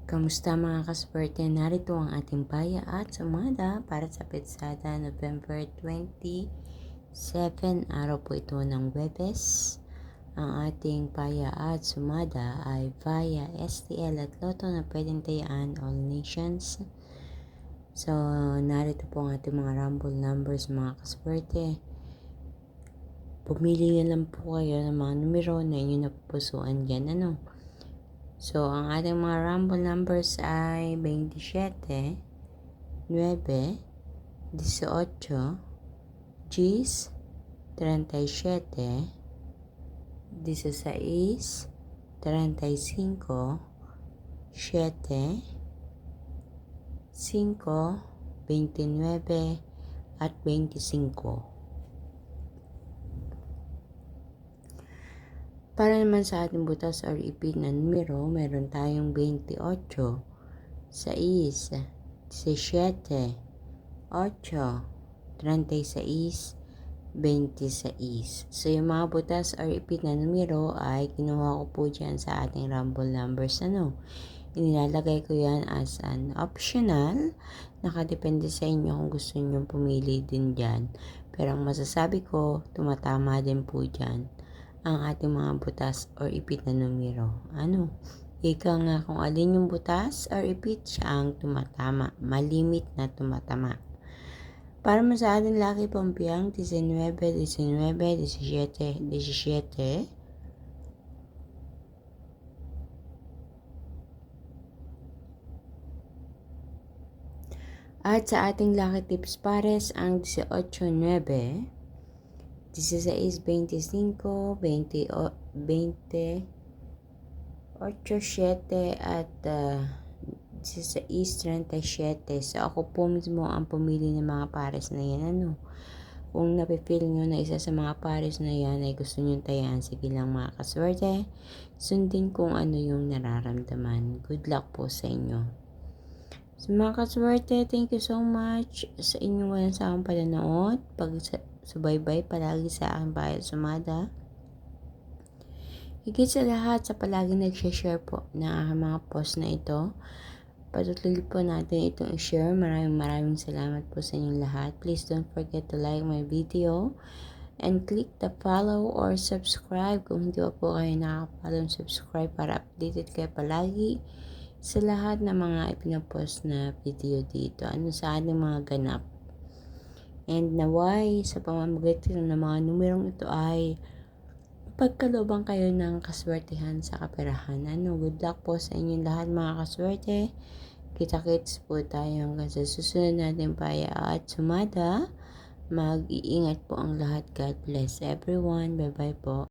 Kamusta mga kaswerte? Narito ang ating paya at sumada para sa Petsada November 27, araw po ito ng Huwebes. Ang ating paya at sumada ay via STL at Lotto na pwedeng tayaan all nations. So, narito po ang ating mga rumble numbers mga kaswerte. Pumili na lang po kayo ng mga numero na inyong napupusuan dyan. So, ang ating mga rumble numbers ay 27, 9, 18, 10, 37, 16, 35, 7, 5, 29, at 25. Para naman sa ating butas or ipit na numero, meron tayong 28, 6, 17, 8, 36, 26. So, yung mga butas or ipit na numero ay kinuha ko po dyan sa ating rumble numbers. Inilalagay ko yan as an optional. Nakadepende sa inyo kung gusto nyo pumili din dyan. Pero ang masasabi ko, tumatama din po dyan ang ating mga butas or ipit na numero. Ika nga kung alin yung butas or ipit, siya ang tumatama. Malimit na tumatama. Para mo sa ating lucky pampiyang, 19, 19, 17, 17. At sa ating lucky tips pares, ang 18, 9, 16, 25, 20, 20, 8, 7, at 16, 37. So, ako po mismo ang pumili ng mga pares na yan. Kung napipil nyo na isa sa mga pares na yan ay gusto nyo tayan, sige lang mga kaswerte. Sundin kung ano yung nararamdaman. Good luck po sa inyo. So, mga kaswerte, thank you so much sa inyong walang sawang pananood. Subaybay palagi sa aking bayad sumada. Higit sa lahat sa palagi nag-share po ng aking mga post na ito. Patuloy po natin itong i-share. Maraming salamat po sa inyong lahat. Please don't forget to like my video and click the follow or subscribe kung hindi po kayo nakaka-follow and subscribe para updated kayo palagi sa lahat ng mga ipinapost na video dito. Sa ating mga ganap. And naway sa pamamagitan ng mga numerong ito ay pagkalooban kayo ng kaswertehan sa kaperahan. Good luck po sa inyong lahat mga kaswerte. Kita-kits po tayo hanggang sa susunod natin paya at sumada. Mag-iingat po ang lahat. God bless everyone. Bye-bye po.